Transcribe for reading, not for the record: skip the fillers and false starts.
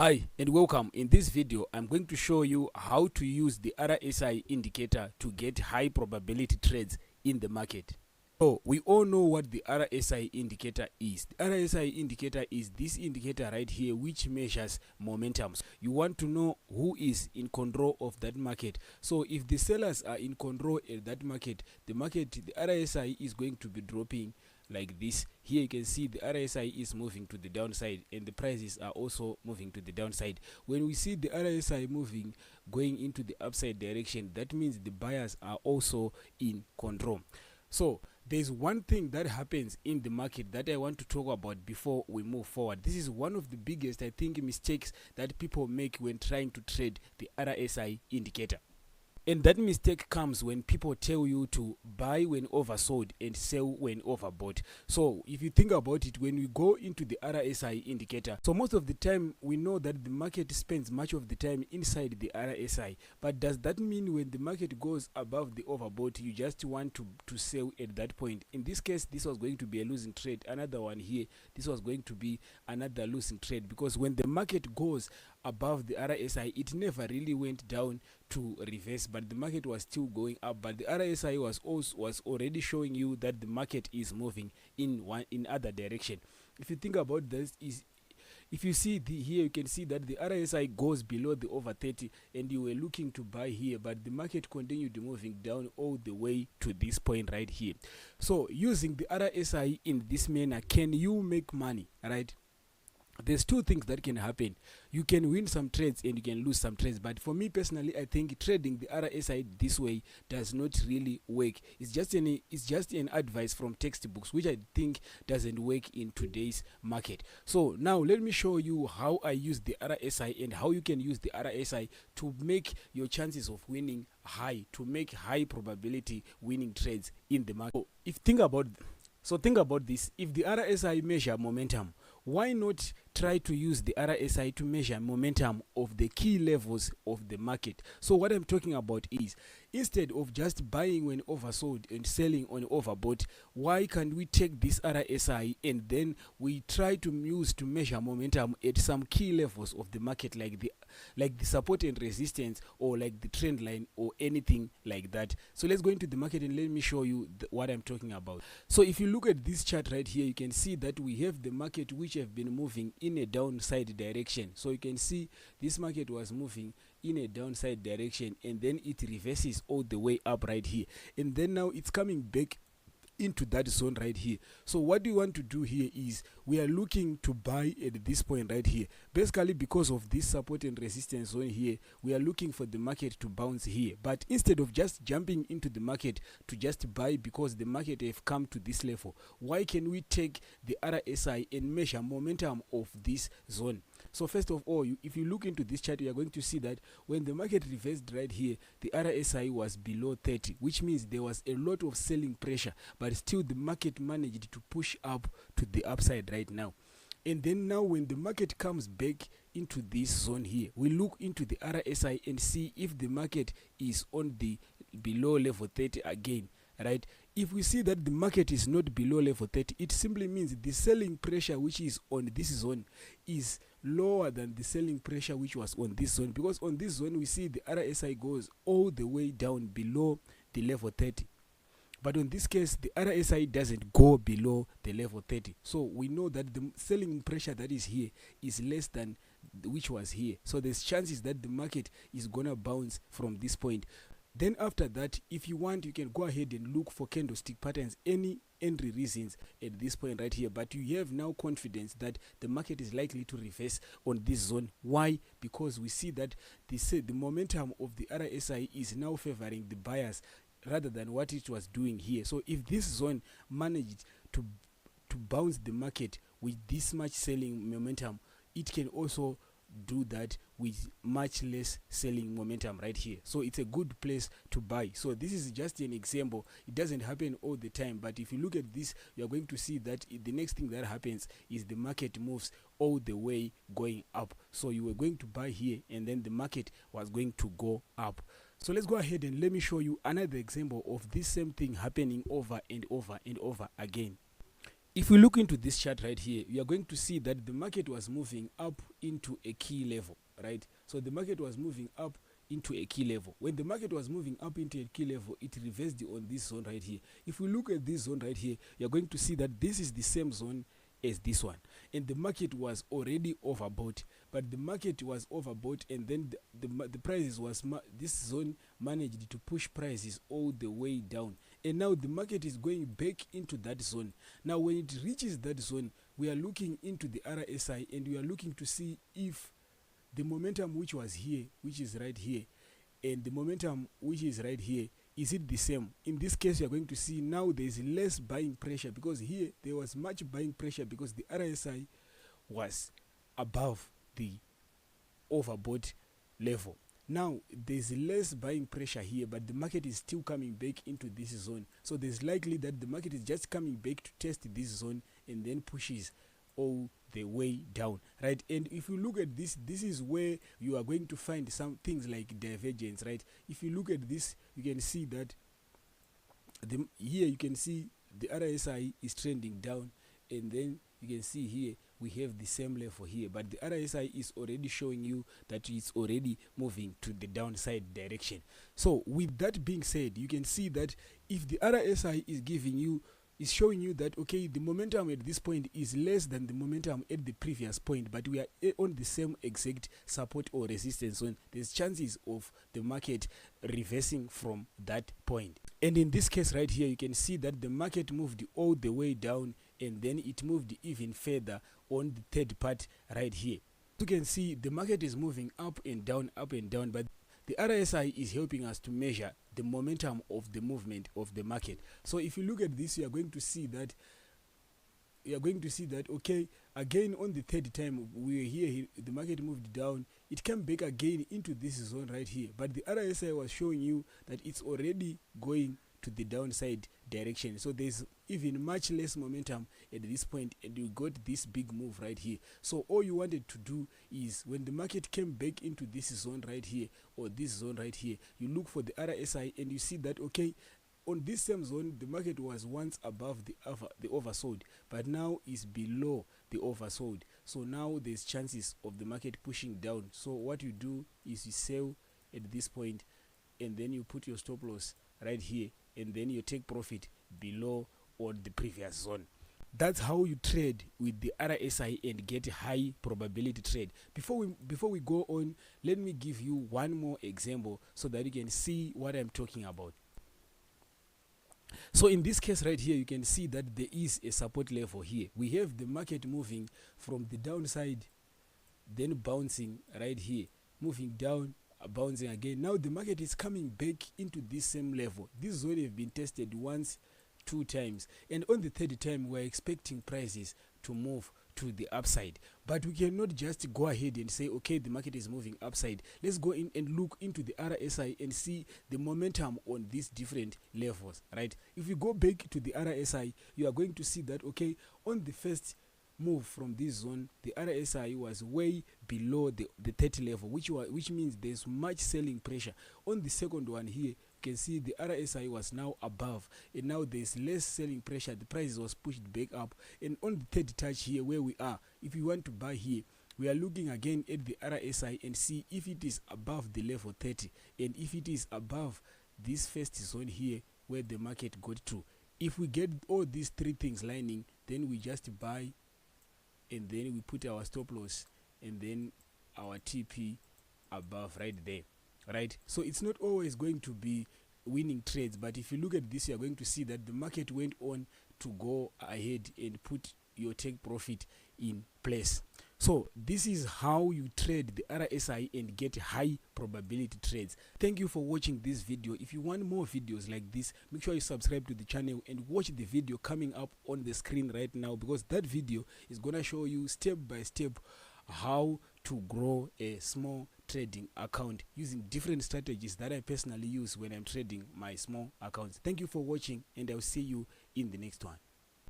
Hi and welcome. In this video, I'm going to show you how to use the RSI indicator to get high probability trades in the market. So we all know what the RSI indicator is. The RSI indicator is this indicator right here which measures momentums. You want to know who is in control of that market. So if the sellers are in control of that market, the RSI is going to be dropping like this. Here you can see the RSI is moving to the downside and the prices are also moving to the downside. When we see the RSI moving going into the upside direction, that means the buyers are also in control. So there's one thing that happens in the market that I want to talk about before we move forward. This is one of the biggest, I think, mistakes that people make when trying to trade the RSI indicator. And that mistake comes when people tell you to buy when oversold and sell when overbought. So if you think about it, when we go into the RSI indicator, so most of the time we know that the market spends much of the time inside the RSI. But does that mean when the market goes above the overbought, you just want to sell at that point? In this case, this was going to be a losing trade. Another one here, this was going to be another losing trade, because when the market goes above the RSI, it never really went down to reverse, but the market was still going up. But the RSI was already showing you that the market is moving in other direction. If you think about this, if you see here, you can see that the RSI goes below the over 30 and you were looking to buy here, but the market continued moving down all the way to this point right here. So using the RSI in this manner, can you make money, right? There's two things that can happen. You can win some trades and you can lose some trades. But for me personally, I think trading the RSI this way does not really work. It's just an advice from textbooks, which I think doesn't work in today's market. So now let me show you how I use the RSI and how you can use the RSI to make your chances of winning high, to make high probability winning trades in the market. So think about this. If the RSI measure momentum, why not try to use the RSI to measure momentum of the key levels of the market? So what I'm talking about is, instead of just buying when oversold and selling on overbought, why can't we take this RSI and then we try to use to measure momentum at some key levels of the market, like the support and resistance, or like the trend line, or anything like that. So let's go into the market and let me show you what I'm talking about. So if you look at this chart right here, you can see that we have the market which have been moving in a downside direction. So you can see this market was moving in a downside direction and then it reverses all the way up right here, and then now it's coming back into that zone right here. So what we want to do here is we are looking to buy at this point right here. Basically, because of this support and resistance zone here, we are looking for the market to bounce here. But instead of just jumping into the market to just buy because the market have come to this level, why can we take the RSI and measure momentum of this zone? So first of all, if you look into this chart, you are going to see that when the market reversed right here, the RSI was below 30, which means there was a lot of selling pressure, but still the market managed to push up to the upside right now. And then now when the market comes back into this zone here, we look into the RSI and see if the market is on the below level 30 again, right? If we see that the market is not below level 30, it simply means the selling pressure which is on this zone is lower than the selling pressure which was on this zone, because on this zone we see the RSI goes all the way down below the level 30. But in this case, the RSI doesn't go below the level 30. So we know that the selling pressure that is here is less than which was here. So there's chances that the market is gonna bounce from this point. Then after that, if you want, you can go ahead and look for candlestick patterns, any entry reasons at this point right here. But you have now confidence that the market is likely to reverse on this zone. Why? Because we see that the momentum of the RSI is now favoring the buyers rather than what it was doing here. So if this zone managed to bounce the market with this much selling momentum, it can also do that with much less selling momentum right here. So it's a good place to buy. So this is just an example. It doesn't happen all the time, but if you look at this, you're going to see that the next thing that happens is the market moves all the way going up. So you were going to buy here and then the market was going to go up. So let's go ahead and let me show you another example of this same thing happening over and over and over again. If we look into this chart right here, we are going to see that the market was moving up into a key level, right? So the market was moving up into a key level. When the market was moving up into a key level, it reversed on this zone right here. If we look at this zone right here, you're going to see that this is the same zone as this one, and the market was already overbought. But the market was overbought, and then the prices was this zone managed to push prices all the way down, and now the market is going back into that zone. Now when it reaches that zone, we are looking into the RSI, and we are looking to see if the momentum which was here, which is right here, and the momentum which is right here, is it the same? In this case, you are going to see now there is less buying pressure, because here there was much buying pressure because the RSI was above the overbought level. Now there's less buying pressure here, but the market is still coming back into this zone. So there's likely that the market is just coming back to test this zone and then pushes all the way down, right? And if you look at this, this is where you are going to find some things like divergence, right? If you look at this, you can see that here you can see the RSI is trending down, and then you can see here we have the same level here, but the RSI is already showing you that it's already moving to the downside direction. So with that being said, you can see that if the RSI is showing you that, okay, the momentum at this point is less than the momentum at the previous point, but we are on the same exact support or resistance zone, there's chances of the market reversing from that point. And in this case right here, you can see that the market moved all the way down, and then it moved even further on the third part right here. You can see the market is moving up and down, but the RSI is helping us to measure the momentum of the movement of the market. So if you look at this, you are going to see that okay, again on the third time we were here, the market moved down, it came back again into this zone right here, but the RSI was showing you that it's already going to the downside direction. So there's even much less momentum at this point, and you got this big move right here. So all you wanted to do is, when the market came back into this zone right here, or this zone right here, you look for the RSI and you see that, okay, on this same zone the market was once above the oversold, but now is below the oversold. So now there's chances of the market pushing down. So what you do is you sell at this point, and then you put your stop loss right here, and then you take profit below or the previous zone. That's how you trade with the RSI and get high probability trade. Before we go on, let me give you one more example so that you can see what I'm talking about. So in this case right here, you can see that there is a support level here. We have the market moving from the downside, then bouncing right here, moving down, bouncing again. Now the market is coming back into this same level. This zone have been tested once, 2 times, and on the third time we're expecting prices to move to the upside. But we cannot just go ahead and say, okay, the market is moving upside. Let's go in and look into the RSI and see the momentum on these different levels, right? If we go back to the RSI, you are going to see that, okay, on the first move from this zone, the RSI was way below the 30 level, which means there's much selling pressure. On the second one here, you can see the RSI was now above, and now there's less selling pressure. The price was pushed back up, and on the third touch here where we are, if you want to buy here, we are looking again at the RSI and see if it is above the level 30, and if it is above this first zone here where the market got to. If we get all these 3 things lining, then we just buy, and then we put our stop loss and then our TP above right there, right? So it's not always going to be winning trades, but if you look at this, you're going to see that the market went on to go ahead and put your take profit in place. So this is how you trade the RSI and get high probability trades. Thank you for watching this video. If you want more videos like this, make sure you subscribe to the channel and watch the video coming up on the screen right now, because that video is gonna show you step by step how to grow a small trading account using different strategies that I personally use when I'm trading my small accounts. Thank you for watching, and I'll see you in the next one.